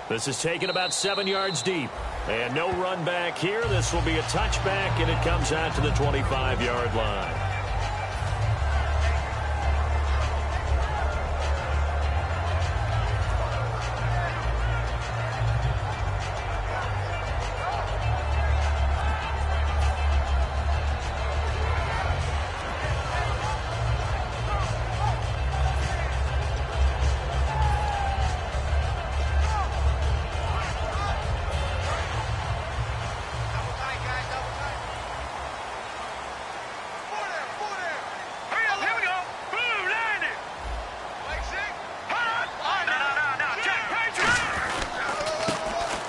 This is taken about 7 yards deep. And no run back here. This will be a touchback, and it comes out to the 25-yard line.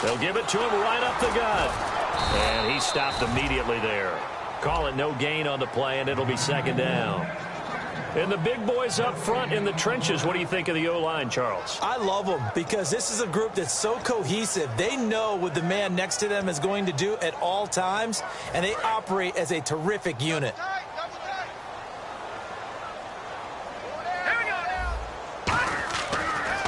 They'll give it to him right up the gut. And he stopped immediately there. Call it no gain on the play, and it'll be second down. And the big boys up front in the trenches, what do you think of the O-line, Charles? I love them because this is a group that's so cohesive. They know what the man next to them is going to do at all times, and they operate as a terrific unit.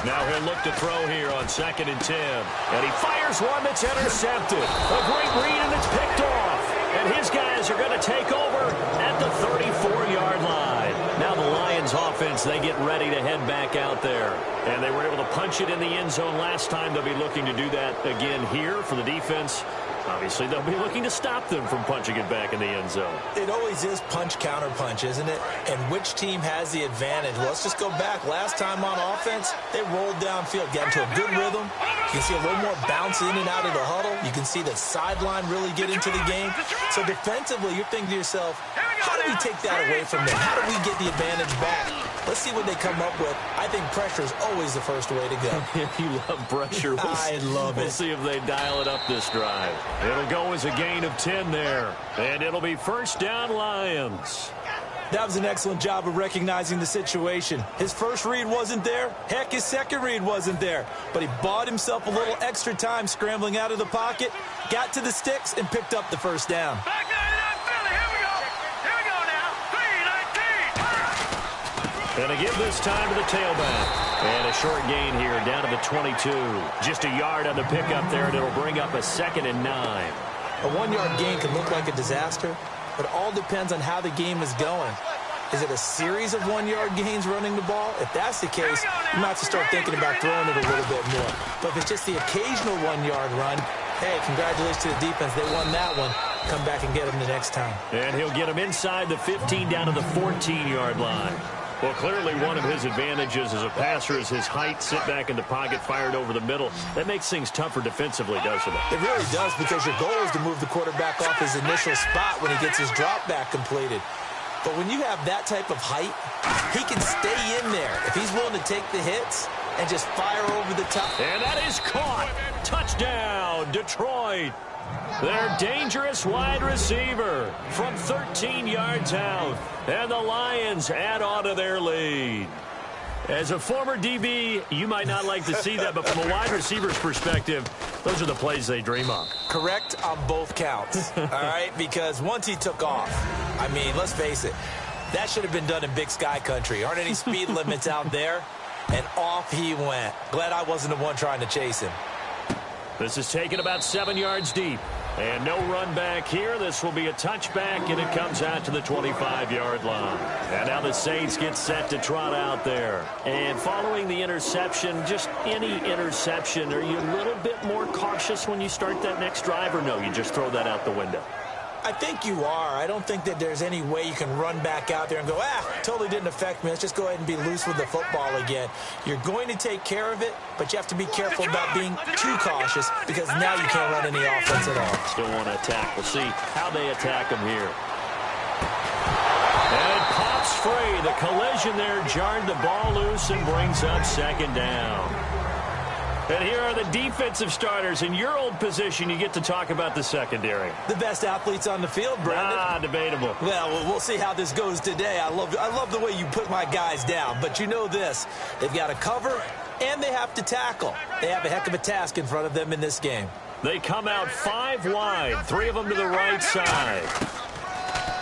Now he'll look to throw here on 2nd and 10. And he fires one that's intercepted. A great read, and it's picked off. And his guys are going to take over at the 34-yard line. Now the Lions offense, they get ready to head back out there. And they were able to punch it in the end zone last time. They'll be looking to do that again here for the defense. Obviously, they'll be looking to stop them from punching it back in the end zone. It always is punch-counter-punch, isn't it? And which team has the advantage? Well, let's just go back. Last time on offense, they rolled downfield, got into a good rhythm. You can see a little more bounce in and out of the huddle. You can see the sideline really get into the game. So defensively, you're thinking to yourself, how do we take that away from them? How do we get the advantage back? Let's see what they come up with. I think pressure is always the first way to go. You love pressure. I love it. We'll see if they dial it up this drive. It'll go as a gain of 10 there. And it'll be first down, Lions. That was an excellent job of recognizing the situation. His first read wasn't there. Heck, his second read wasn't there. But he bought himself a little extra time scrambling out of the pocket, got to the sticks, and picked up the first down. And to give this time to the tailback. And a short gain here down to the 22. Just a yard on the pickup there, and it'll bring up a 2nd and 9. A 1-yard gain can look like a disaster, but it all depends on how the game is going. Is it a series of 1-yard gains running the ball? If that's the case, you might have to start thinking about throwing it a little bit more. But if it's just the occasional 1-yard run, hey, congratulations to the defense. They won that one. Come back and get them the next time. And he'll get them inside the 15 down to the 14-yard line. Well, clearly one of his advantages as a passer is his height, sit back in the pocket, fired over the middle. That makes things tougher defensively, doesn't it? It really does, because your goal is to move the quarterback off his initial spot when he gets his drop back completed. But when you have that type of height, he can stay in there if he's willing to take the hits and just fire over the top. And that is caught. Touchdown, Detroit. Their dangerous wide receiver from 13 yards out. And the Lions add on to their lead. As a former DB, you might not like to see that, but from a wide receiver's perspective, those are the plays they dream of. Correct on both counts, all right? Because once he took off, I mean, let's face it, that should have been done in Big Sky Country. Aren't any speed limits out there? And off he went. Glad I wasn't the one trying to chase him. This is taken about 7 yards deep. And no run back here. This will be a touchback, and it comes out to the 25-yard line. And now the Saints get set to trot out there. And following the interception, just any interception, are you a little bit more cautious when you start that next drive, or no, you just throw that out the window? I think you are. I don't think that there's any way you can run back out there and go, totally didn't affect me. Let's just go ahead and be loose with the football again. You're going to take care of it, but you have to be careful about being too cautious, because now you can't run any offense at all. Still want to attack. We'll see how they attack them here. And it pops free. The collision there jarred the ball loose and brings up second down. And here are the defensive starters. In your old position, you get to talk about the secondary. The best athletes on the field, Brandon. Debatable. Well, we'll see how this goes today. I love the way you put my guys down. But you know this. They've got to cover, and they have to tackle. They have a heck of a task in front of them in this game. They come out 5 wide, 3 of them to the right side.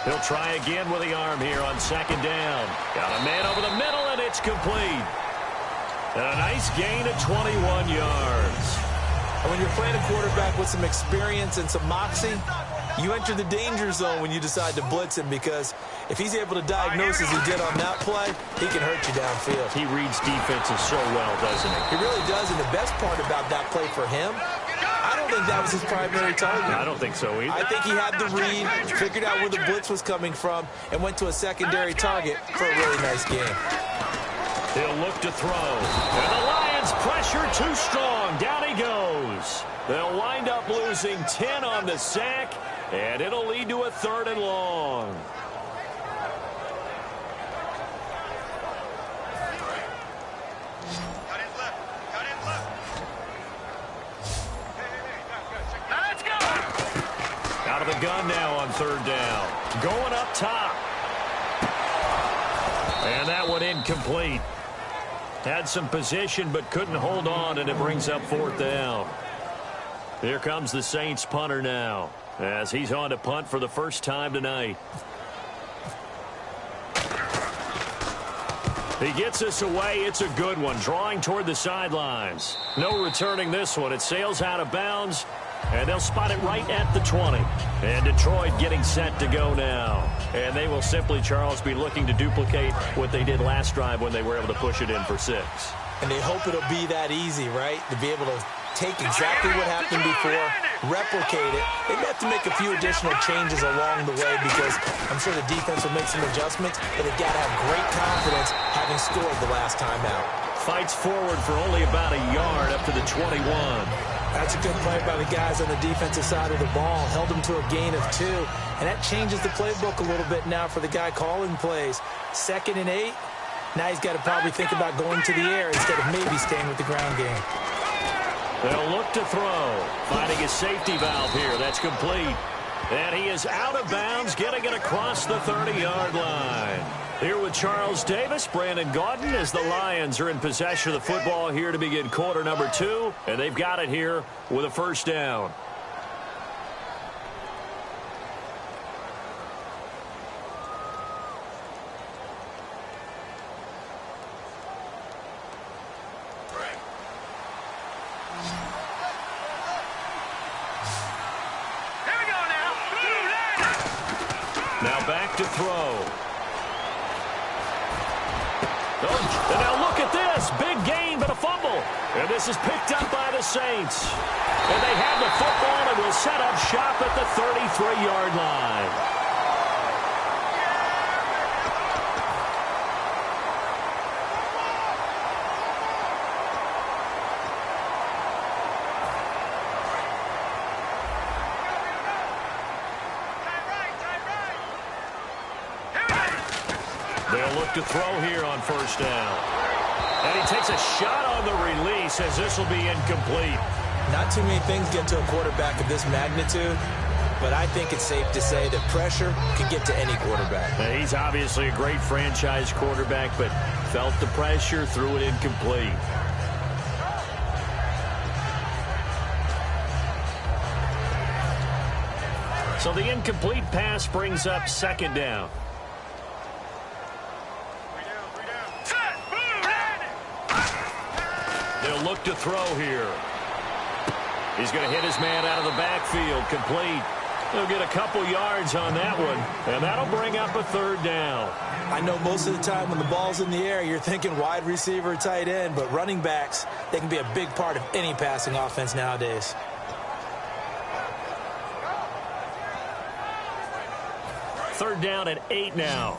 He'll try again with the arm here on second down. Got a man over the middle, and it's complete. And a nice gain of 21 yards. And when you're playing a quarterback with some experience and some moxie, you enter the danger zone when you decide to blitz him, because if he's able to diagnose as he did on that play, he can hurt you downfield. He reads defenses so well, doesn't he? He really does, and the best part about that play for him, I don't think that was his primary target. I don't think so either. I think he had the read, figured out where the blitz was coming from, and went to a secondary target for a really nice game. He'll look to throw. And the Lions pressure too strong. Down he goes. They'll wind up losing 10 on the sack, and it'll lead to a 3rd and long. Out of the gun now on 3rd down. Going up top. And that one incomplete. Had some position but couldn't hold on, and it brings up 4th down. Here comes the Saints punter now, as he's on to punt for the first time tonight. He gets us away. It's a good one, drawing toward the sidelines. No returning this one. It sails out of bounds, and they'll spot it right at the 20. And Detroit getting set to go now. And they will simply, Charles, be looking to duplicate what they did last drive when they were able to push it in for 6. And they hope it'll be that easy, right? To be able to take exactly what happened before, replicate it. They may have to make a few additional changes along the way, because I'm sure the defense will make some adjustments, but they've got to have great confidence having scored the last time out. Fights forward for only about a yard up to the 21. That's a good play by the guys on the defensive side of the ball. Held them to a gain of 2. And that changes the playbook a little bit now for the guy calling plays. 2nd and 8. Now he's got to probably think about going to the air instead of maybe staying with the ground game. They'll look to throw. Finding a safety valve here. That's complete. And he is out of bounds, getting it across the 30-yard line. Here with Charles Davis, Brandon Gaudin, as the Lions are in possession of the football here to begin quarter number 2. And they've got it here with a 1st down. Now back to throw. Oh, and now look at this. Big gain, but a fumble. And this is picked up by the Saints. And they have the football and will set up shop at the 33-yard line. They'll look to throw here on 1st down. And he takes a shot on the release, as this will be incomplete. Not too many things get to a quarterback of this magnitude, but I think it's safe to say that pressure can get to any quarterback. Now, he's obviously a great franchise quarterback, but felt the pressure, threw it incomplete. So the incomplete pass brings up 2nd down. They'll look to throw here. He's going to hit his man out of the backfield. Complete. He'll get a couple yards on that one, and that'll bring up a 3rd down. I know most of the time when the ball's in the air, you're thinking wide receiver, tight end, but running backs, they can be a big part of any passing offense nowadays. Third down at 8 now.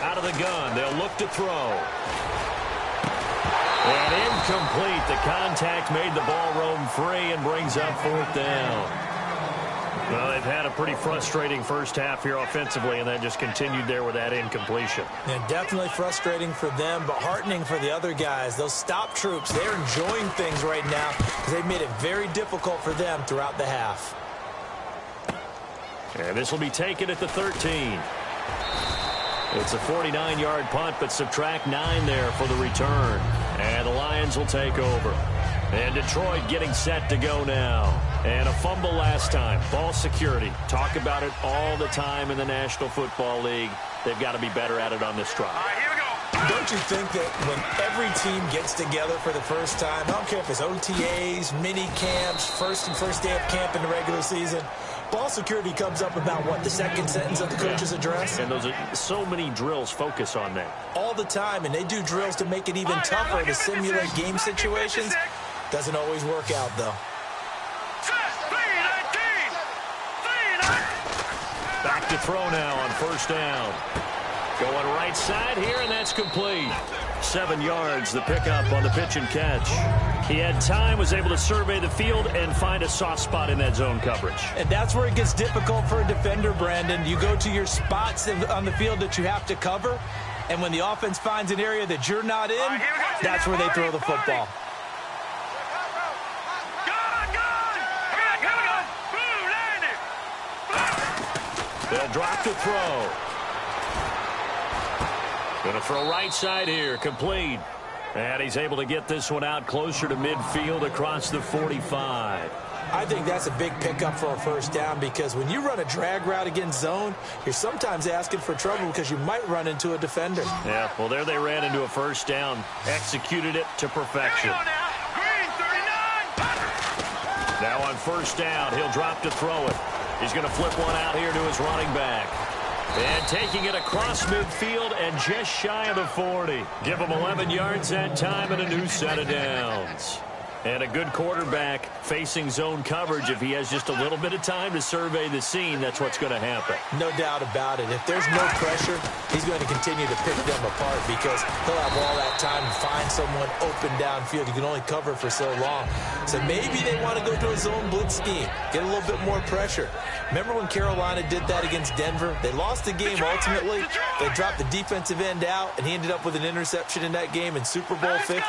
Out of the gun, they'll look to throw. And incomplete. The contact made the ball roam free and brings up 4th down. Well, they've had a pretty frustrating first half here offensively, and that just continued there with that incompletion. Yeah, definitely frustrating for them, but heartening for the other guys. Those stop troops, they're enjoying things right now because they've made it very difficult for them throughout the half. And this will be taken at the 13. It's a 49-yard punt, but subtract 9 there for the return. And the Lions will take over. And Detroit getting set to go now. And a fumble last time. Ball security. Talk about it all the time in the National Football League. They've got to be better at it on this drive. All right, here we go. Don't you think that when every team gets together for the first time, I don't care if it's OTAs, mini camps, first day of camp in the regular season, ball security comes up about, what, the second sentence of the coach's address? And those are so many drills focus on that. All the time, and they do drills to make it even tougher to simulate game situations. Doesn't always work out, though. Back to throw now on first down. Going right side here, and that's complete. 7 yards, the pickup on the pitch and catch. He had time, was able to survey the field and find a soft spot in that zone coverage. And that's where it gets difficult for a defender, Brandon. You go to your spots on the field that you have to cover, and when the offense finds an area that you're not in, that's where they throw the football. They'll drop to throw. Going to throw right side here, complete. And he's able to get this one out closer to midfield across the 45. I think that's a big pickup for a first down because when you run a drag route against zone, you're sometimes asking for trouble because you might run into a defender. Yeah, well, there they ran into a first down, executed it to perfection. Now on first down, he'll drop to throw it. He's going to flip one out here to his running back. And taking it across midfield and just shy of the 40. Give him 11 yards that time and a new set of downs. And a good quarterback facing zone coverage. If he has just a little bit of time to survey the scene, that's what's going to happen. No doubt about it. If there's no pressure, he's going to continue to pick them apart because he'll have all that time to find someone open downfield. You can only cover for so long. So maybe they want to go to a zone blitz scheme, get a little bit more pressure. Remember when Carolina did that against Denver? They lost the game ultimately. They dropped the defensive end out, and he ended up with an interception in that game in Super Bowl 50.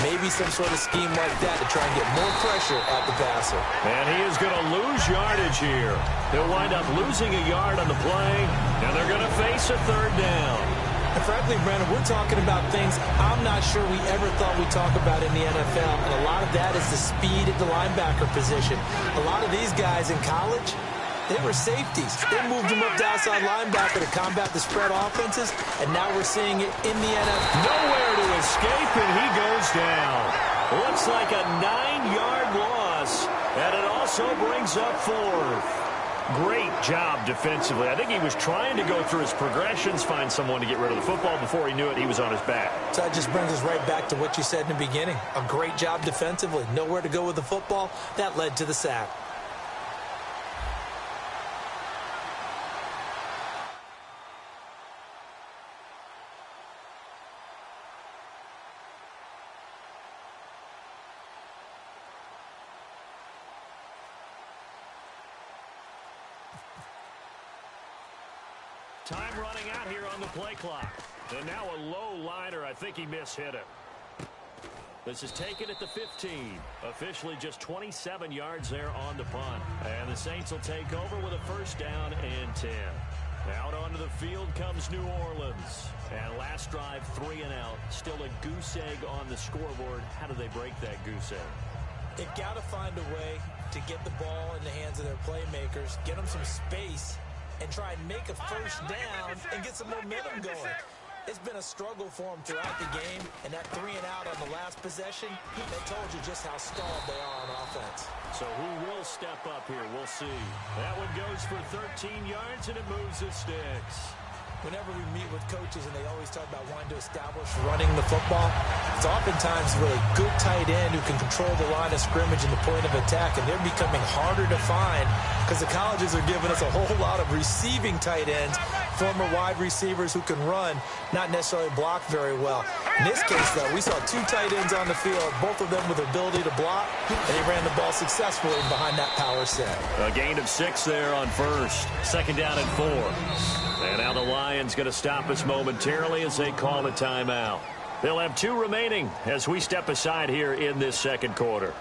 Maybe some sort of scheme like that to try and get more pressure at the passer. And he is going to lose yardage here. He'll wind up losing a yard on the play, and they're going to face a third down. And frankly, Brandon, we're talking about things I'm not sure we ever thought we'd talk about in the NFL, and a lot of that is the speed at the linebacker position. A lot of these guys in college, they were safeties. They moved them up to outside linebacker to combat the spread offenses, and now we're seeing it in the NFL. Nowhere to escape, and he goes down. Looks like a 9-yard loss, and it also brings up fourth. Great job defensively. I think he was trying to go through his progressions, find someone to get rid of the football. Before he knew it, he was on his back. So that just brings us right back to what you said in the beginning. A great job defensively. Nowhere to go with the football. That led to the sack. Time running out here on the play clock. And now a low liner. I think he mishit it. This is taken at the 15. Officially just 27 yards there on the punt. And the Saints will take over with a first down and 10. Out onto the field comes New Orleans. And last drive, 3 and out. Still a goose egg on the scoreboard. How do they break that goose egg? They've got to find a way to get the ball in the hands of their playmakers, get them some space, and try and make a first down and get some momentum going. It's been a struggle for them throughout the game, and that 3 and out on the last possession, they told you just how stalled they are on offense. So who will step up here? We'll see. That one goes for 13 yards, and it moves the sticks. Whenever we meet with coaches and they always talk about wanting to establish running the football, it's oftentimes really good tight end who can control the line of scrimmage and the point of attack, and they're becoming harder to find because the colleges are giving us a whole lot of receiving tight ends, former wide receivers who can run, not necessarily block very well. In this case, though, we saw 2 tight ends on the field, both of them with the ability to block, and they ran the ball successfully behind that power set. A gain of 6 there on first. Second down and 4. And now the Lions going to stop us momentarily as they call a timeout. They'll have 2 remaining as we step aside here in this second quarter.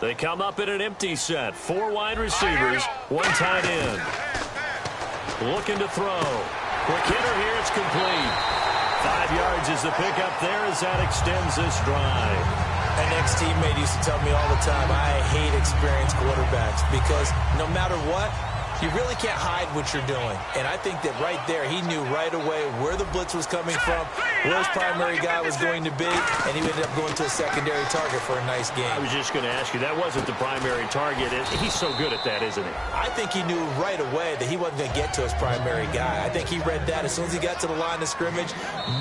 They come up in an empty set. 4 wide receivers, 1 tight end. Looking to throw. Quick hitter here. It's complete. 5 yards is the pickup there as that extends this drive. An ex-teammate used to tell me all the time, I hate experienced quarterbacks because no matter what, you really can't hide what you're doing. And I think that right there, he knew right away where the blitz was coming from, where his primary guy was going to be, and he ended up going to a secondary target for a nice game. I was just going to ask you, that wasn't the primary target. He's so good at that, isn't he? I think he knew right away that he wasn't going to get to his primary guy. I think he read that as soon as he got to the line of scrimmage,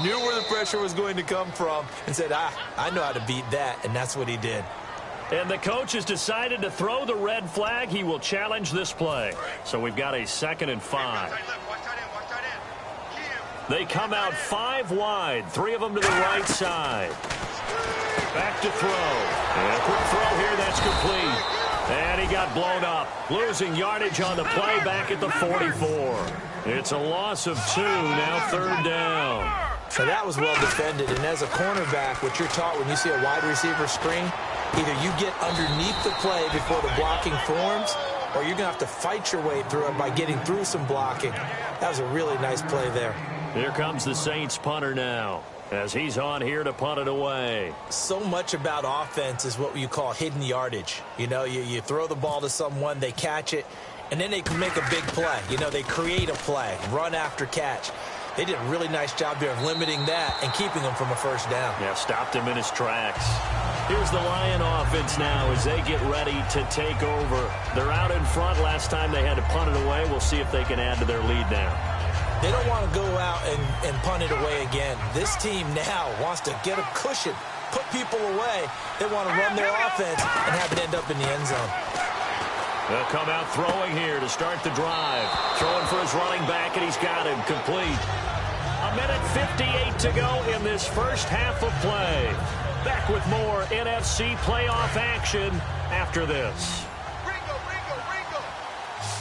knew where the pressure was going to come from, and said, I know how to beat that, and that's what he did. And the coach has decided to throw the red flag. He will challenge this play. So we've got a 2nd and 5. They come out 5 wide. 3 of them to the right side. Back to throw. And a quick throw here. That's complete. And he got blown up. Losing yardage on the play back at the 44. It's a loss of 2. Now 3rd down. So that was well defended. And as a cornerback, what you're taught when you see a wide receiver screen, either you get underneath the play before the blocking forms, or you're going to have to fight your way through it by getting through some blocking. That was a really nice play there. Here comes the Saints punter now as he's on here to punt it away. So much about offense is what you call hidden yardage. You know, you throw the ball to someone, they catch it, and then they can make a big play. You know, they create a play, run after catch. They did a really nice job there of limiting that and keeping him from a first down. Yeah, stopped him in his tracks. Here's the Lion offense now as they get ready to take over. They're out in front. Last time they had to punt it away. We'll see if they can add to their lead now. They don't want to go out and punt it away again. This team now wants to get a cushion, put people away. They want to run their offense and have it end up in the end zone. They'll come out throwing here to start the drive. Throwing for his running back, and he's got him complete. 1:58 to go in this first half of play. Back with more NFC playoff action after this.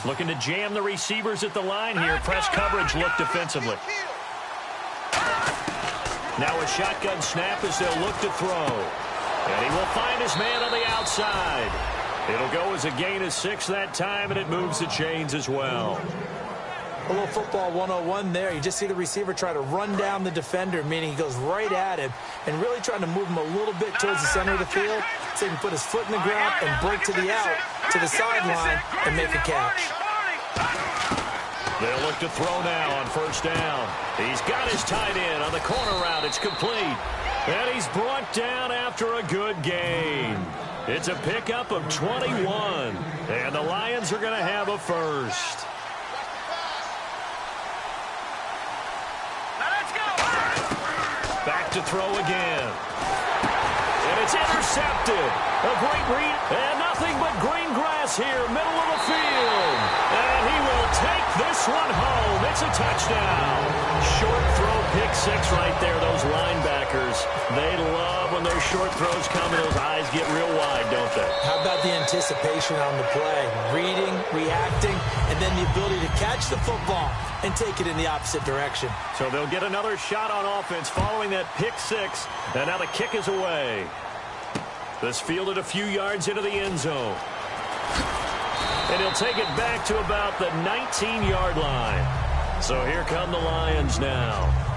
Looking to jam the receivers at the line here. Press coverage look defensively. Now a shotgun snap as they'll look to throw. And he will find his man on the outside. It'll go as a gain of 6 that time, and it moves the chains as well. A little football 101 there. You just see the receiver try to run down the defender, meaning he goes right at him and really trying to move him a little bit towards the center of the field so he can put his foot in the ground and break to the out, to the sideline, and make a catch. They'll look to throw now on first down. He's got his tight end on the corner route. It's complete. And he's brought down after a good gain. It's a pickup of 21. And the Lions are going to have a first. Back to throw again. And it's intercepted. A great read. And nothing but green grass here, middle of the field. And he will take this one home. It's a touchdown. Short throw, pick 6 right there. Those linebackers, they love when those short throws come and those eyes get real wide, don't they? How about the anticipation on the play? Reading, reacting, and then the ability to catch the football and take it in the opposite direction. So they'll get another shot on offense following that pick 6. And now the kick is away. This fielded a few yards into the end zone. And he'll take it back to about the 19-yard line. So here come the Lions now.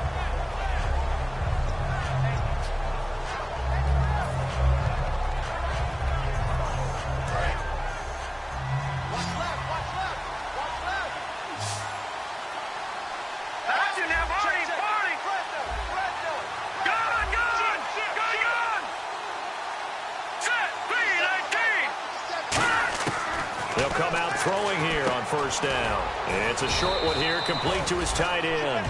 They'll come out throwing here on first down. It's a short one here, complete to his tight end.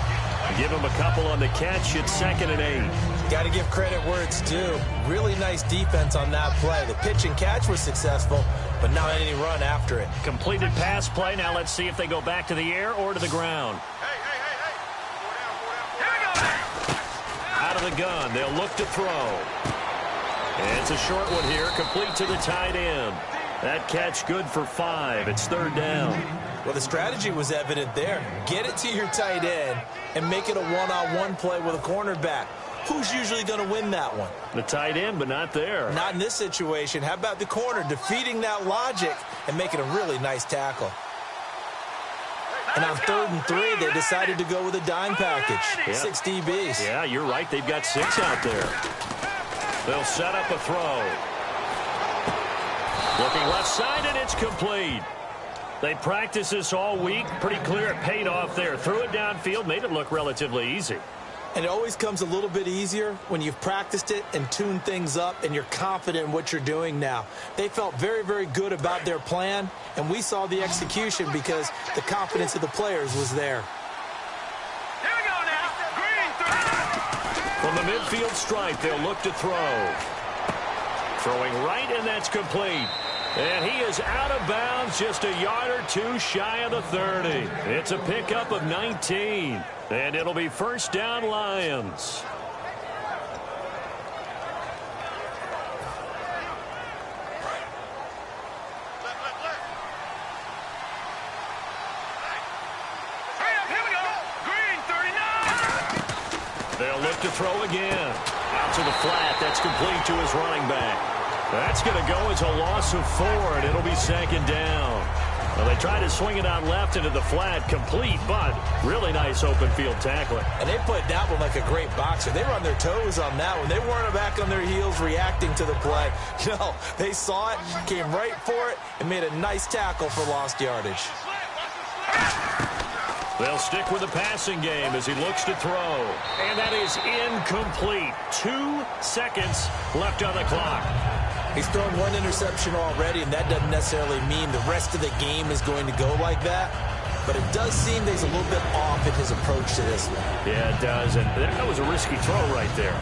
Give him a couple on the catch. It's 2nd and 8. Got to give credit where it's due. Really nice defense on that play. The pitch and catch was successful, but not any run after it. Completed pass play. Now let's see if they go back to the air or to the ground. Out of the gun. They'll look to throw. And it's a short one here, complete to the tight end. That catch good for 5. It's 3rd down. Well, the strategy was evident there. Get it to your tight end and make it a one-on-one play with a cornerback. Who's usually going to win that one? The tight end, but not there. Not in this situation. How about the corner defeating that logic and making a really nice tackle? And on 3rd and 3, they decided to go with a dime package. 6 DBs. Yeah, you're right. They've got 6 out there. They'll set up a throw. Looking left side, and it's complete. They practiced this all week. Pretty clear it paid off there. Threw it downfield, made it look relatively easy. And it always comes a little bit easier when you've practiced it and tuned things up and you're confident in what you're doing now. They felt very, very good about their plan, and we saw the execution because the confidence of the players was there. Here we go now. Green 3. From the midfield stripe, they'll look to throw. Throwing right, and that's complete. And he is out of bounds, just a yard or two shy of the 30. It's a pickup of 19. And it'll be first down, Lions. Here we go. Green 39. They'll look to throw again. Out to the flat. That's complete to his running back. That's going to go as a loss of 4, and it'll be 2nd down. Well, they tried to swing it out left into the flat, complete, but really nice open field tackling. And they played that one like a great boxer. They were on their toes on that one. They weren't back on their heels reacting to the play. No, they saw it, came right for it, and made a nice tackle for lost yardage. They'll stick with the passing game as he looks to throw. And that is incomplete. 2 seconds left on the clock. He's thrown 1 interception already, and that doesn't necessarily mean the rest of the game is going to go like that. But it does seem that he's a little bit off in his approach to this one. Yeah, it does. And that was a risky throw right there.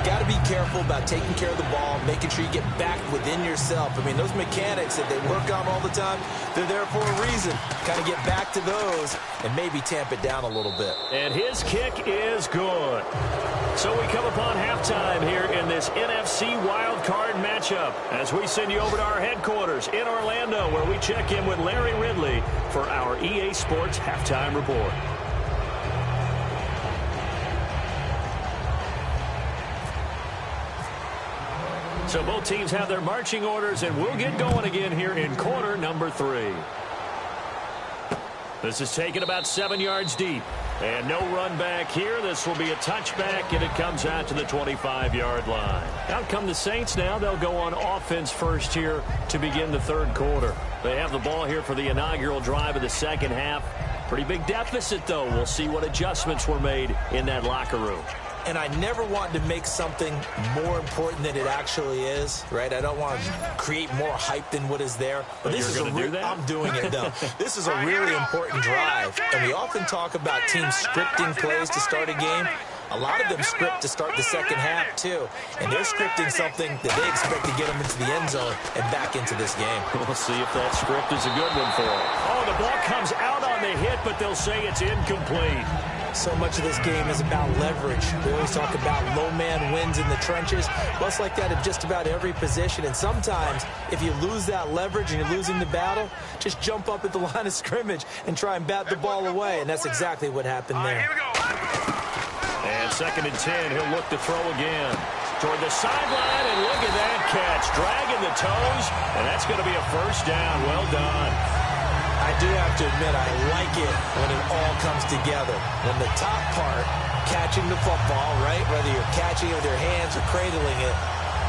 Got to be careful about taking care of the ball, making sure you get back within yourself. I mean, those mechanics that they work on all the time, they're there for a reason. Kind of get back to those and maybe tamp it down a little bit. And his kick is good. So we come upon halftime here in this NFC wildcard matchup as we send you over to our headquarters in Orlando, where we check in with Larry Ridley for our EA Sports Halftime Report. So both teams have their marching orders, and we'll get going again here in quarter number 3. This is taken about 7 yards deep. And no run back here. This will be a touchback, and it comes out to the 25-yard line. Out come the Saints now. They'll go on offense first here to begin the 3rd quarter. They have the ball here for the inaugural drive of the 2nd half. Pretty big deficit, though. We'll see what adjustments were made in that locker room. And I never want to make something more important than it actually is, right? I don't want to create more hype than what is there. But this is I'm doing it, though. This is a really important drive. And we often talk about teams scripting plays to start a game. A lot of them script to start the 2nd half, too. And they're scripting something that they expect to get them into the end zone and back into this game. We'll see if that script is a good one for them. Oh, the ball comes out on the hit, but they'll say it's incomplete. So much of this game is about leverage. We always talk about low man wins in the trenches. Well, it's like that in just about every position. And sometimes, if you lose that leverage and you're losing the battle, just jump up at the line of scrimmage and try and bat the ball away. And that's exactly what happened there. And 2nd and 10, he'll look to throw again. Toward the sideline, and look at that catch. Dragging the toes, and that's going to be a first down. Well done. I do have to admit, I like it when it all comes together. When the top part, catching the football, right, whether you're catching it with your hands or cradling it,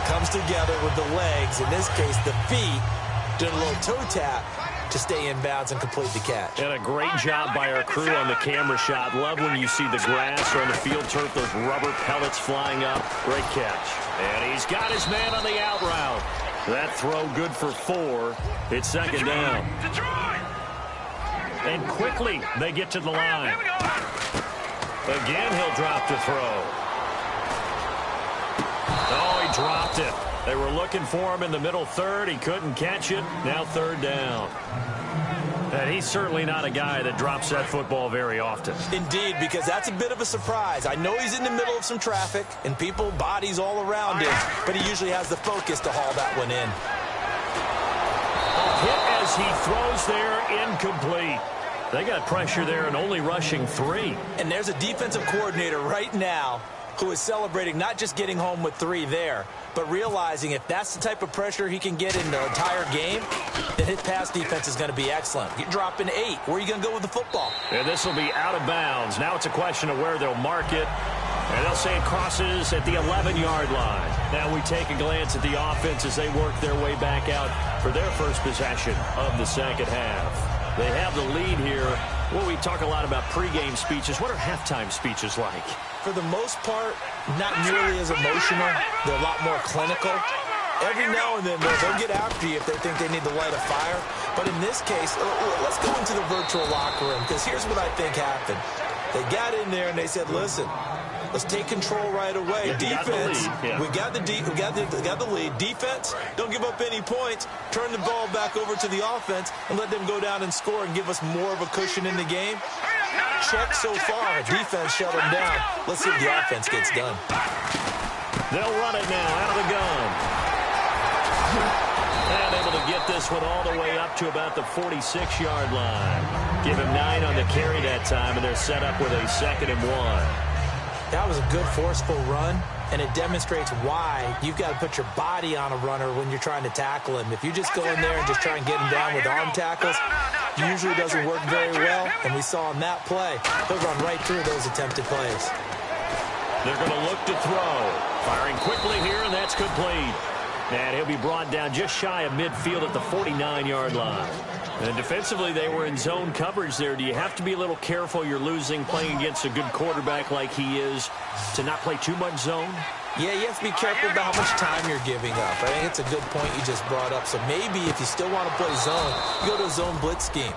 comes together with the legs, in this case the feet, doing a little toe tap to stay in bounds and complete the catch. And a great job by our crew on the camera shot. Love when you see the grass or on the field turf, those rubber pellets flying up. Great catch. And he's got his man on the out route. That throw good for 4. It's 2nd down. And quickly, they get to the line. Again, he'll drop to throw. Oh, he dropped it. They were looking for him in the middle 3rd. He couldn't catch it. Now 3rd down. And he's certainly not a guy that drops that football very often. Indeed, because that's a bit of a surprise. I know he's in the middle of some traffic and people, bodies all around him, but he usually has the focus to haul that one in. A hit as he throws there, incomplete. They got pressure there and only rushing 3. And there's a defensive coordinator right now who is celebrating not just getting home with 3 there, but realizing if that's the type of pressure he can get in the entire game, then his pass defense is going to be excellent. You're dropping 8. Where are you going to go with the football? And this will be out of bounds. Now it's a question of where they'll mark it. And they'll say it crosses at the 11-yard line. Now we take a glance at the offense as they work their way back out for their first possession of the second half. They have the lead here. Well, we talk a lot about pregame speeches. What are halftime speeches like? For the most part, not nearly as emotional. They're a lot more clinical. Every now and then, they'll get after you if they think they need to light a fire. But in this case, let's go into the virtual locker room, because here's what I think happened. They got in there and they said, listen, let's take control right away. Defense, we got the lead. Defense, don't give up any points. Turn the ball back over to the offense and let them go down and score and give us more of a cushion in the game. Check so far. Defense shut them down. Let's see if the offense gets done. They'll run it now out of the gun. And able to get this one all the way up to about the 46-yard line. Give him 9 on the carry that time, and they're set up with a 2nd and 1. That was a good, forceful run, and it demonstrates why you've got to put your body on a runner when you're trying to tackle him. If you just go in there and just try and get him down with arm tackles, it usually doesn't work very well, and we saw on that play, he'll run right through those attempted plays. They're going to look to throw. Firing quickly here, and that's complete. And he'll be brought down just shy of midfield at the 49-yard line. And defensively, they were in zone coverage there. Do you have to be a little careful you're losing playing against a good quarterback like he is to not play too much zone? Yeah, you have to be careful about how much time you're giving up. I think it's a good point you just brought up. So maybe if you still want to play zone, you go to a zone blitz scheme.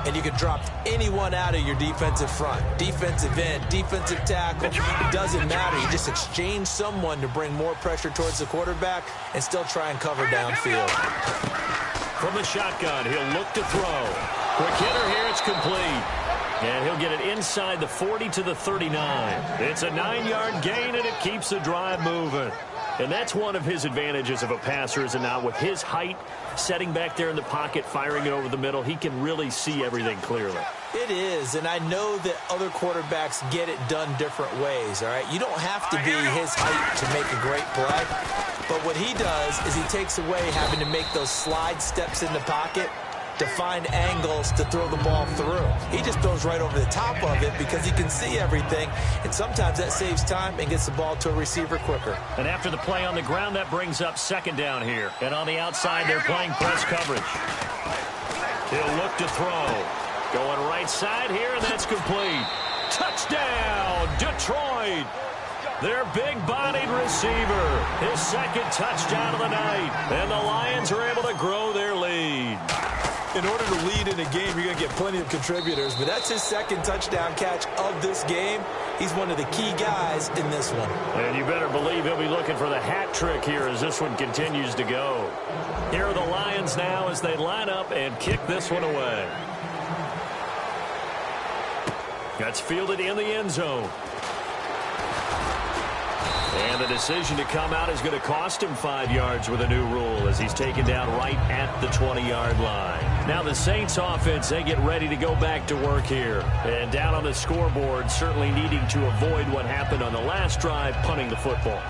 And you can drop anyone out of your defensive front. Defensive end, defensive tackle. It doesn't matter. You just exchange someone to bring more pressure towards the quarterback and still try and cover downfield. From the shotgun, he'll look to throw. Quick hitter here, it's complete. And he'll get it inside the 40 to the 39. It's a 9-yard gain, and it keeps the drive moving. And that's one of his advantages of a passer, is it not? With his height, setting back there in the pocket, firing it over the middle, he can really see everything clearly. It is, and I know that other quarterbacks get it done different ways, all right? You don't have to be his height to make a great play. But what he does is he takes away having to make those slide steps in the pocket to find angles to throw the ball through. He just throws right over the top of it because he can see everything, and sometimes that saves time and gets the ball to a receiver quicker. And after the play on the ground, that brings up 2nd down here. And on the outside, they're playing press coverage. He'll look to throw. Going right side here, and that's complete. Touchdown, Detroit! Their big-bodied receiver. His 2nd touchdown of the night. And the Lions are able to grow their lead. In order to lead in a game, you're going to get plenty of contributors, but that's his 2nd touchdown catch of this game. He's one of the key guys in this one. And you better believe he'll be looking for the hat trick here as this one continues to go. Here are the Lions now as they line up and kick this one away. That's fielded in the end zone. And the decision to come out is going to cost him 5 yards with a new rule as he's taken down right at the 20-yard line. Now the Saints offense, they get ready to go back to work here. And down on the scoreboard, certainly needing to avoid what happened on the last drive, punting the football.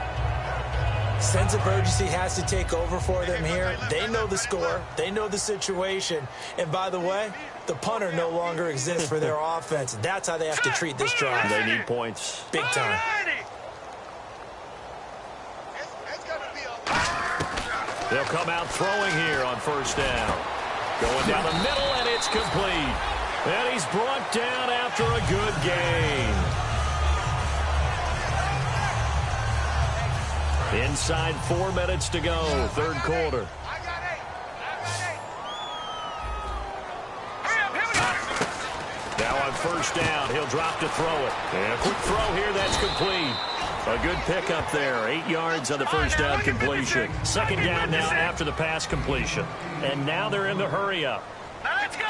Sense of urgency has to take over for them here. They know the score. They know the situation. And by the way, the punter no longer exists for their offense. That's how they have to treat this drive. They need points. Big time. They'll come out throwing here on 1st down. Going down the middle, and it's complete. And he's brought down after a good gain. Inside 4 minutes to go, 3rd quarter. Now on 1st down, he'll drop to throw it. And a quick throw here, that's complete. A good pickup there. 8 yards on the 1st down completion. 2nd down now after the pass completion. And now they're in the hurry up. Let's go.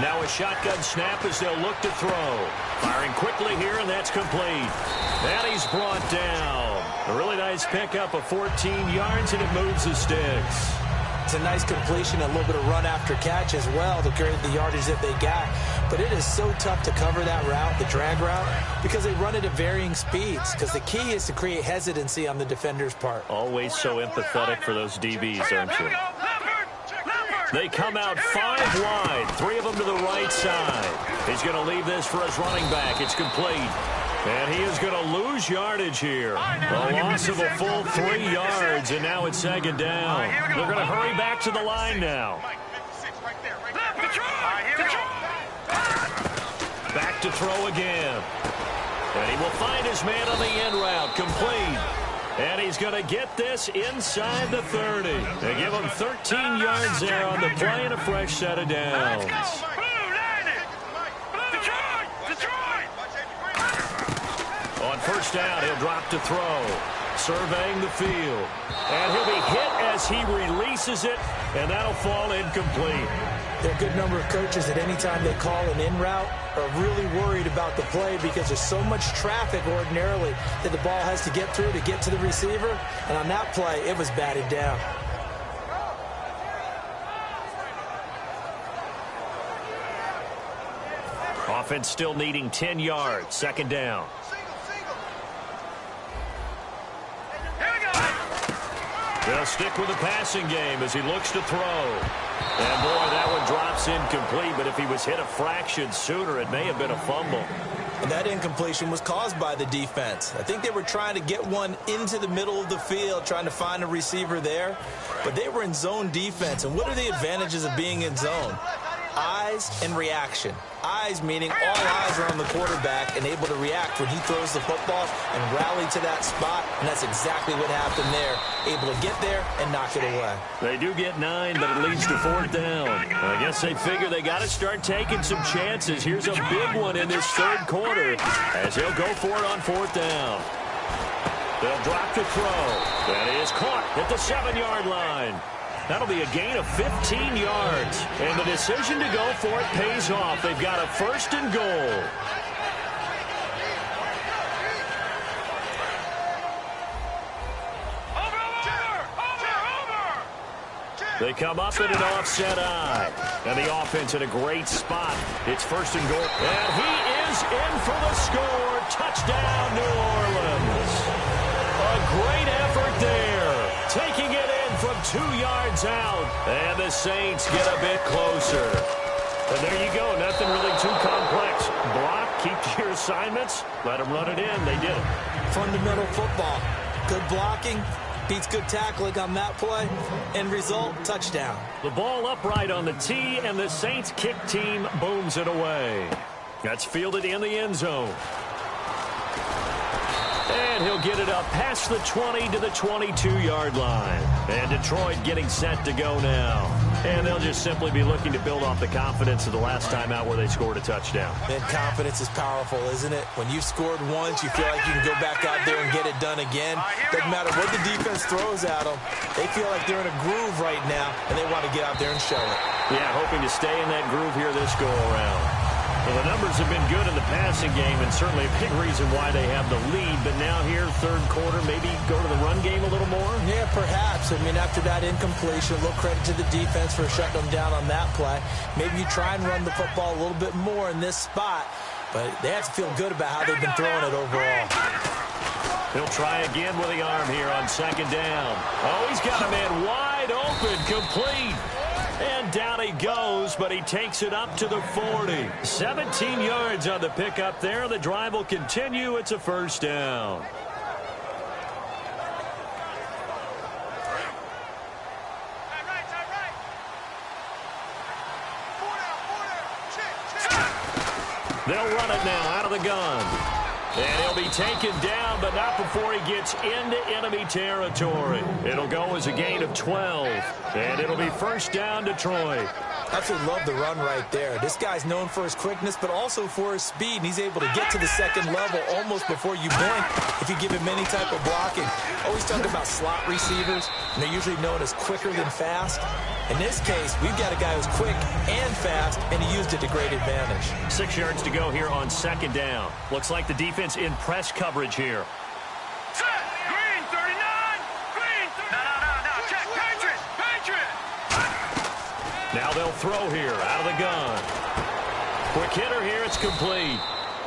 Now a shotgun snap as they'll look to throw. Firing quickly here, and that's complete. And he's brought down. A really nice pickup of 14 yards, and it moves the sticks. It's a nice completion, a little bit of run after catch as well to create the yardage that they got. But it is so tough to cover that route, the drag route, because they run it at varying speeds. Because the key is to create hesitancy on the defender's part. Always so empathetic for those DBs, aren't you? They come out 5 wide, 3 of them to the right side. He's going to leave this for his running back. It's complete. And he is going to lose yardage here. A loss of a full 3 yards, and now it's second down. They're going to hurry back to the line now. Back to throw again. And he will find his man on the end route, complete. And he's going to get this inside the 30. They give him 13 yards there on the play and a fresh set of downs. On first down, he'll drop to throw. Surveying the field. And he'll be hit as he releases it, and that'll fall incomplete. There are a good number of coaches that any time they call an in route are really worried about the play because there's so much traffic ordinarily that the ball has to get through to get to the receiver. And on that play, it was batted down. Offense still needing 10 yards. Second down. They'll stick with the passing game as he looks to throw. And, boy, that one drops incomplete, but if he was hit a fraction sooner, it may have been a fumble. And that incompletion was caused by the defense. I think they were trying to get one into the middle of the field, trying to find a receiver there. But they were in zone defense. And what are the advantages of being in zone? Eyes and reaction. Eyes meaning all eyes are on the quarterback and able to react when he throws the football and rally to that spot. And that's exactly what happened there. Able to get there and knock it away. They do get 9, but it leads to 4th down. I guess they figure they got to start taking some chances. Here's a big one in this third quarter as he'll go for it on 4th down. They'll drop to throw. That is caught at the 7-yard line. That'll be a gain of 15 yards. And the decision to go for it pays off. They've got a 1st and goal. They come up in an offset eye. And the offense in a great spot. It's 1st and goal. And he is in for the score. Touchdown, New Orleans. A great effort there. Taking it in from 2 yards out. And the Saints get a bit closer. And there you go. Nothing really too complex. Block, keep to your assignments. Let them run it in. They did it. Fundamental football. Good blocking. Beats good tackling on that play. End result, touchdown. The ball upright on the tee, and the Saints kick team booms it away. That's fielded in the end zone. And he'll get it up past the 20 to the 22-yard line. And Detroit getting set to go now. And they'll just simply be looking to build off the confidence of the last time out where they scored a touchdown. And confidence is powerful, isn't it? When you've scored once, you feel like you can go back out there and get it done again. Doesn't matter what the defense throws at them. They feel like they're in a groove right now, and they want to get out there and show it. Yeah, hoping to stay in that groove here this go-around. Well, the numbers have been good in the passing game, and certainly a big reason why they have the lead. But now here, third quarter, maybe go to the run game a little more? Yeah, perhaps. I mean, after that incompletion, a little credit to the defense for shutting them down on that play. Maybe you try and run the football a little bit more in this spot. But they have to feel good about how they've been throwing it overall. He'll try again with the arm here on second down. Oh, he's got a man wide open, complete. And down he goes, but he takes it up to the 40. 17 yards on the pickup there. The drive will continue. It's a 1st down. They'll run it now out of the gun. And he'll be taken down, but not before he gets into enemy territory. It'll go as a gain of 12. And it'll be 1st down, Detroit. Absolutely love the run right there. This guy's known for his quickness, but also for his speed. And he's able to get to the second level almost before you blink if you give him any type of blocking. Always talk about slot receivers, and they're usually known as quicker than fast. In this case, we've got a guy who's quick and fast, and he used it to great advantage. 6 yards to go here on second down. Looks like the defense in press coverage here. Set. Green, 39. Green, 39. No. Check. Patriot. Now they'll throw here out of the gun. Quick hitter here. It's complete.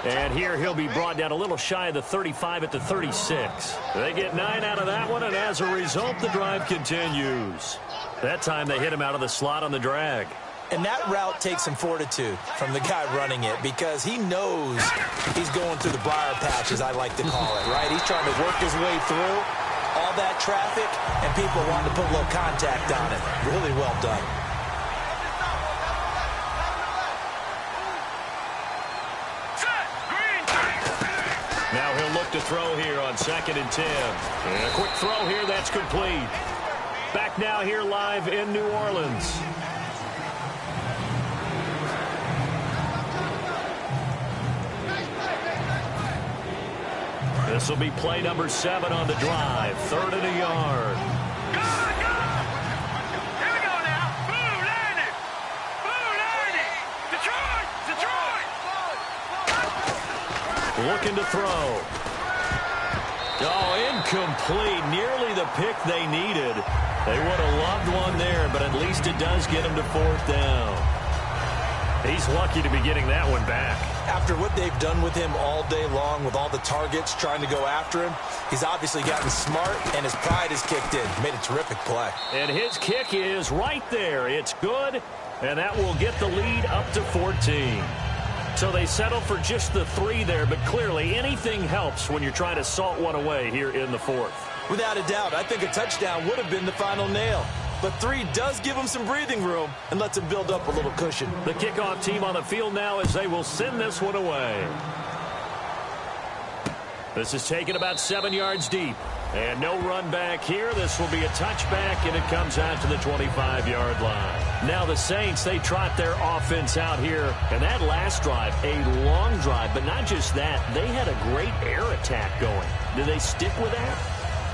And here he'll be brought down a little shy of the 35 at the 36. They get 9 out of that one, and as a result, the drive continues. That time they hit him out of the slot on the drag. And that route takes some fortitude from the guy running it because he knows he's going through the briar patch, as I like to call it, right? He's trying to work his way through all that traffic, and people want to put a little contact on it. Really well done. Now he'll look to throw here on 2nd and 10. And a quick throw here, that's complete. Back now here live in New Orleans. This will be play number 7 on the drive. 3rd and a yard. Go! Here we go now. Blue landing! Blue landing! Detroit! Looking to throw. Oh, incomplete. Nearly the pick they needed. They would have loved one there, but at least it does get them to 4th down. He's lucky to be getting that one back. After what they've done with him all day long with all the targets trying to go after him, he's obviously gotten smart, and his pride has kicked in. Made a terrific play. And his kick is right there. It's good, and that will get the lead up to 14. So they settle for just the 3 there, but clearly anything helps when you're trying to salt one away here in the 4th. Without a doubt, I think a touchdown would have been the final nail. But 3 does give them some breathing room and lets them build up a little cushion. The kickoff team on the field now as they will send this one away. This is taken about 7 yards deep. And no run back here. This will be a touchback, and it comes out to the 25-yard line. Now the Saints, they trot their offense out here. And that last drive, a long drive, but not just that. They had a great air attack going. Do they stick with that?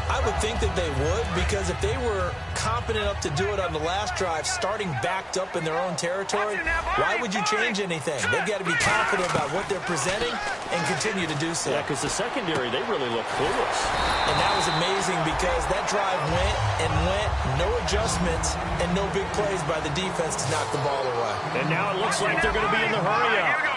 I would think that they would, because if they were competent enough to do it on the last drive, starting backed up in their own territory, why would you change anything? They've got to be confident about what they're presenting and continue to do so. Yeah, because the secondary, they really look clueless. And that was amazing because that drive went and went, no adjustments, and no big plays by the defense to knock the ball away. And now it looks like they're going to be in the hurry-up.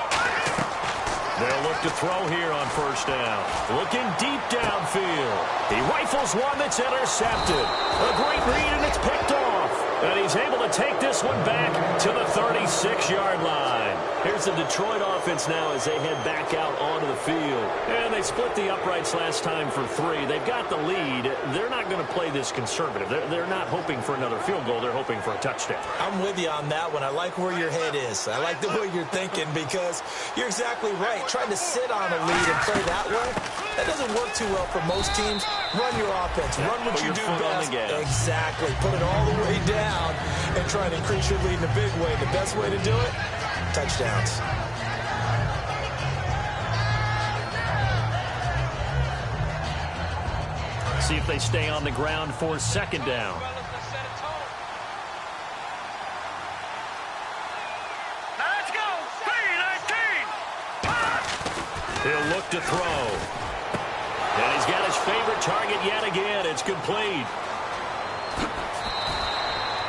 They'll look to throw here on 1st down. Looking deep downfield. He rifles one that's intercepted. A great read, and it's picked off. And he's able to take this one back to the 36-yard line. Here's the Detroit offense now as they head back out onto the field. And they split the uprights last time for 3. They've got the lead. They're not going to play this conservative. They're not hoping for another field goal. They're hoping for a touchdown. I'm with you on that one. I like where your head is. I like the way you're thinking because you're exactly right. Trying to sit on a lead and play that way, that doesn't work too well for most teams. Run your offense. Run what you do best. Exactly. Put it all the way down and try and increase your lead in a big way. The best way to do it, touchdowns. See if they stay on the ground for 2nd down. Let's go! 3-19! He'll look to throw. And he's got his favorite target yet again. It's complete.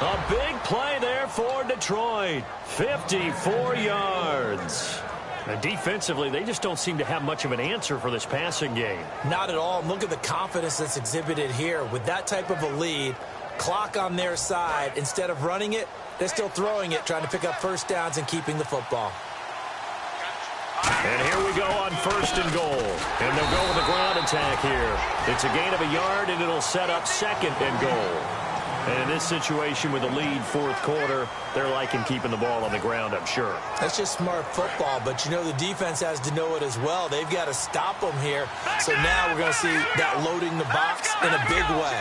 A big play there for Detroit. 54 yards. And defensively, they just don't seem to have much of an answer for this passing game. Not at all. Look at the confidence that's exhibited here. With that type of a lead, clock on their side, instead of running it, they're still throwing it, trying to pick up 1st downs and keeping the football. And here we go on 1st and goal. And they'll go with a ground attack here. It's a gain of a yard, and it'll set up 2nd and goal. And in this situation with the lead 4th quarter, they're liking keeping the ball on the ground, I'm sure. That's just smart football, but you know the defense has to know it as well. They've got to stop them here. So now we're going to see that loading the box in a big way.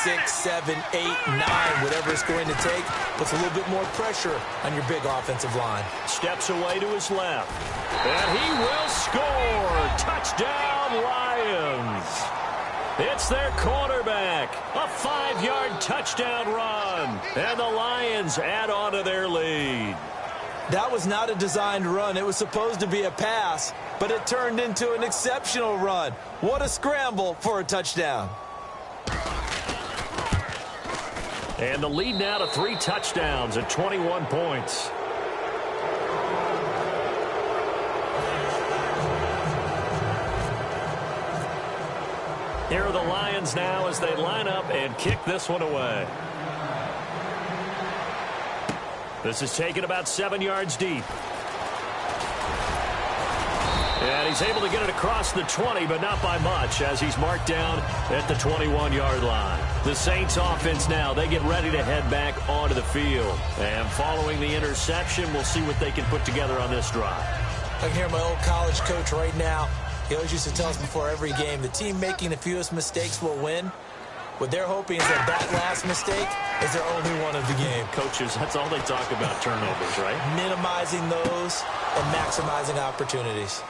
6, 7, 8, 9, whatever it's going to take, puts a little bit more pressure on your big offensive line. Steps away to his left. And he will score. Touchdown, Lions. It's their quarterback. A 5-yard touchdown run. And the Lions add on to their lead. That was not a designed run. It was supposed to be a pass, but it turned into an exceptional run. What a scramble for a touchdown. And the lead now to 3 touchdowns at 21 points. Here are the Lions now as they line up and kick this one away. This is taken about 7 yards deep. And he's able to get it across the 20, but not by much, as he's marked down at the 21-yard line. The Saints offense now, they get ready to head back onto the field. And following the interception, we'll see what they can put together on this drive. I can hear my old college coach right now. He always used to tell us before every game, the team making the fewest mistakes will win. What they're hoping is that last mistake is their only one of the game. Coaches, that's all they talk about, turnovers, right? Minimizing those and maximizing opportunities.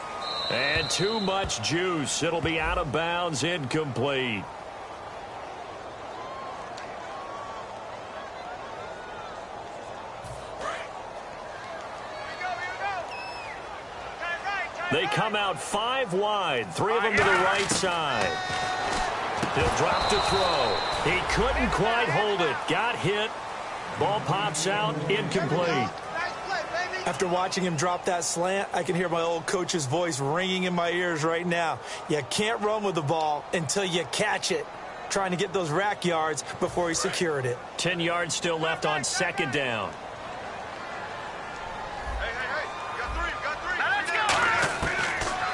And too much juice. It'll be out of bounds, incomplete. They come out 5 wide, 3 of them to the right side. He'll drop to throw. He couldn't quite hold it. Got hit. Ball pops out, incomplete. After watching him drop that slant, I can hear my old coach's voice ringing in my ears right now. You can't run with the ball until you catch it. Trying to get those rack yards before he secured it. 10 yards still left on 2nd down.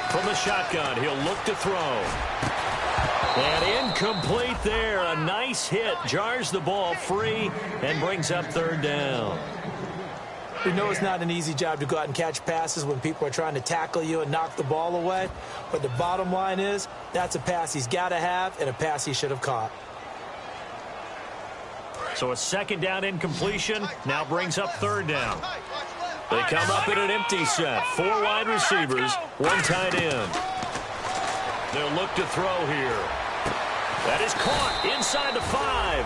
From the shotgun, he'll look to throw. And incomplete there. A nice hit. Jars the ball free and brings up 3rd down. We know it's not an easy job to go out and catch passes when people are trying to tackle you and knock the ball away. But the bottom line is, that's a pass he's got to have and a pass he should have caught. So a 2nd down incompletion now brings up 3rd down. They come up in an empty set. 4 wide receivers, 1 tight end. They'll look to throw here. That is caught inside the 5.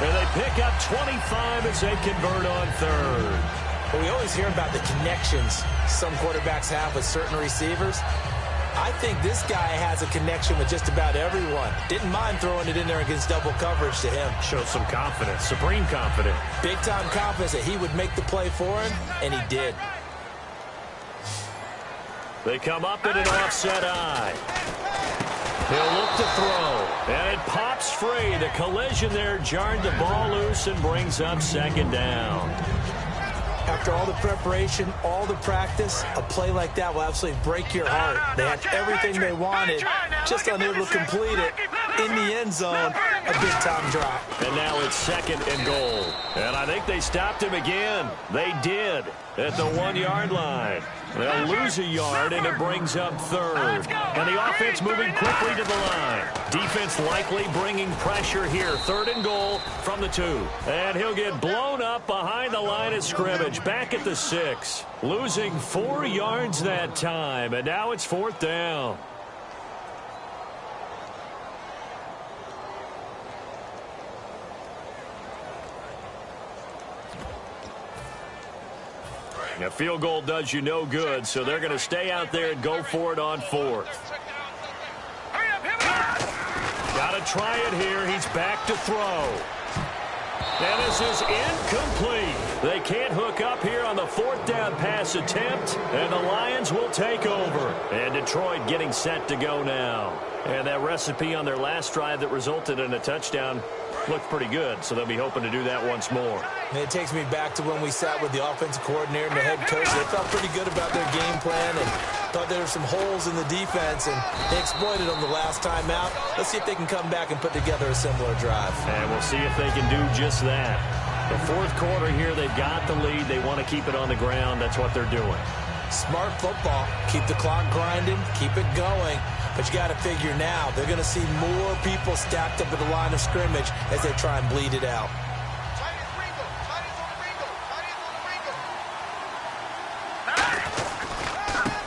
And they pick up 25 as they convert on 3rd. Well, we always hear about the connections some quarterbacks have with certain receivers. I think this guy has a connection with just about everyone. Didn't mind throwing it in there against double coverage to him. Shows some confidence, supreme confidence. Big-time confidence that he would make the play for him, and he did. They come up in an offset eye. He'll look to throw, and it pops free. The collision there jarred the ball loose and brings up 2nd down. After all the preparation, all the practice, a play like that will absolutely break your heart. They had everything they wanted, just unable to complete it. In the end zone, a big-time drop. And now it's 2nd and goal. And I think they stopped him again. They did at the 1-yard line. They'll lose a yard, and it brings up 3rd. And the offense moving quickly to the line. Defense likely bringing pressure here. 3rd and goal from the 2. And he'll get blown up behind the line of scrimmage. Back at the 6. Losing 4 yards that time. And now it's 4th down. A field goal does you no good, so they're going to stay out there and go for it on 4th. Got to try it here. He's back to throw. And this is incomplete. They can't hook up here on the 4th down pass attempt, and the Lions will take over. And Detroit getting set to go now. And that recipe on their last drive that resulted in a touchdown looked pretty good, so they'll be hoping to do that once more. And it takes me back to when we sat with the offensive coordinator and the head coach. They felt pretty good about their game plan and thought there were some holes in the defense, and they exploited them the last time out. Let's see if they can come back and put together a similar drive. And we'll see if they can do just that. The 4th quarter here, they've got the lead. They want to keep it on the ground. That's what they're doing. Smart football. Keep the clock grinding. Keep it going. But you got to figure now, they're going to see more people stacked up at the line of scrimmage as they try and bleed it out.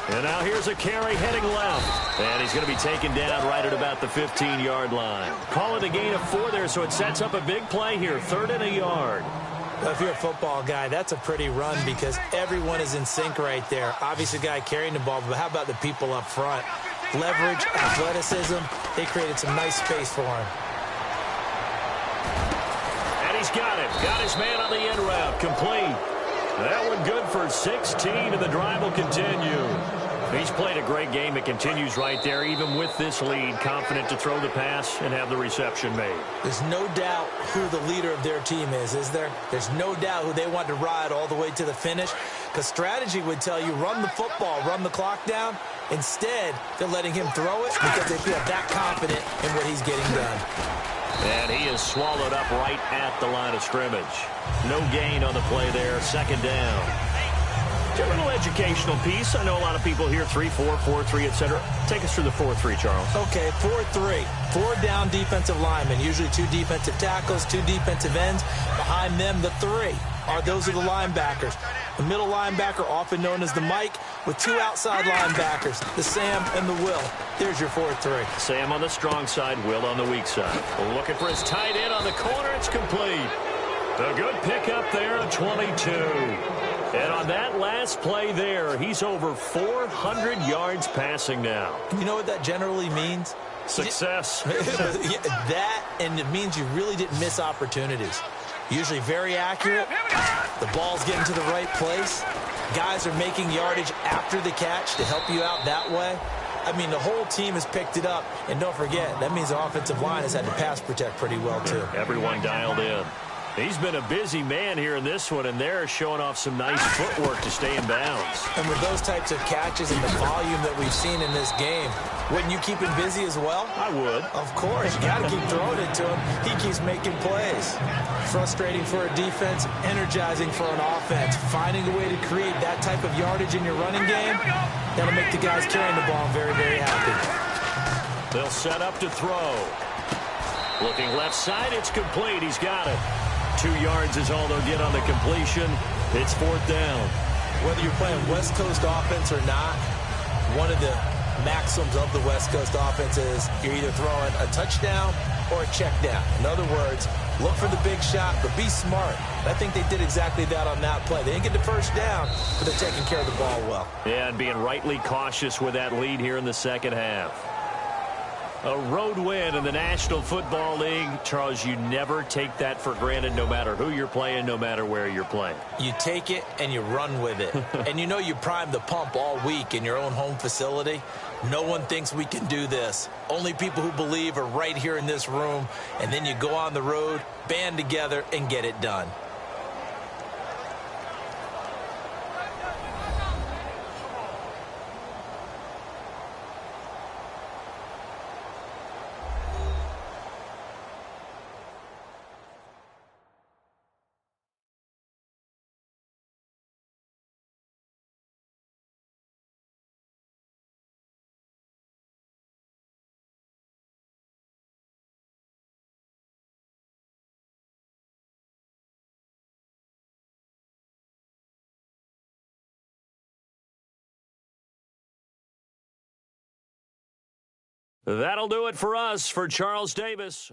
And now here's a carry heading left. And he's going to be taken down right at about the 15-yard line. Call it a gain of 4 there, so it sets up a big play here. 3rd and a yard. Well, if you're a football guy, that's a pretty run because everyone is in sync right there. Obviously, the guy carrying the ball, but how about the people up front? Leverage, athleticism, they created some nice space for him. And he's got it. Got his man on the end route. Complete. That one good for 16, and the drive will continue. He's played a great game. It continues right there, even with this lead, confident to throw the pass and have the reception made. There's no doubt who the leader of their team is there? There's no doubt who they want to ride all the way to the finish, because strategy would tell you run the football, run the clock down. Instead, they're letting him throw it because they feel that confident in what he's getting done. And he is swallowed up right at the line of scrimmage. No gain on the play there, second down. A little educational piece. I know a lot of people here, 3-4, 4-3, etc. Take us through the 4-3, Charles. Okay, 4-3. 4 down defensive linemen, usually 2 defensive tackles, 2 defensive ends. Behind them, the 3 those are the linebackers. The middle linebacker, often known as the Mike, with 2 outside linebackers, the Sam and the Will. There's your 4-3. Sam on the strong side, Will on the weak side. Looking for his tight end on the corner. It's complete. A good pickup there at 22. And on that last play there, he's over 400 yards passing now. You know what that generally means? Success. Yeah, that, and it means you really didn't miss opportunities. Usually very accurate. The ball's getting to the right place. Guys are making yardage after the catch to help you out that way. I mean, the whole team has picked it up. And don't forget, that means the offensive line has had to pass protect pretty well, too. Everyone dialed in. He's been a busy man here in this one, and they're showing off some nice footwork to stay in bounds. And with those types of catches and the volume that we've seen in this game, wouldn't you keep him busy as well? I would. Of course. You got to keep throwing it to him. He keeps making plays. Frustrating for a defense, energizing for an offense. Finding a way to create that type of yardage in your running game, that'll make the guys carrying the ball very, very happy. They'll set up to throw. Looking left side, it's complete. He's got it. 2 yards is all they'll get on the completion. It's 4th down. Whether you're playing West Coast offense or not, one of the maxims of the West Coast offense is you're either throwing a touchdown or a check down. In other words, look for the big shot, but be smart. I think they did exactly that on that play. They didn't get the first down, but they're taking care of the ball well. Yeah, and being rightly cautious with that lead here in the second half. A road win in the National Football League. Charles, you never take that for granted, no matter who you're playing, no matter where you're playing. You take it and you run with it. And you know you primed the pump all week in your own home facility. No one thinks we can do this. Only people who believe are right here in this room. And then you go on the road, band together, and get it done. That'll do it for us. For Charles Davis.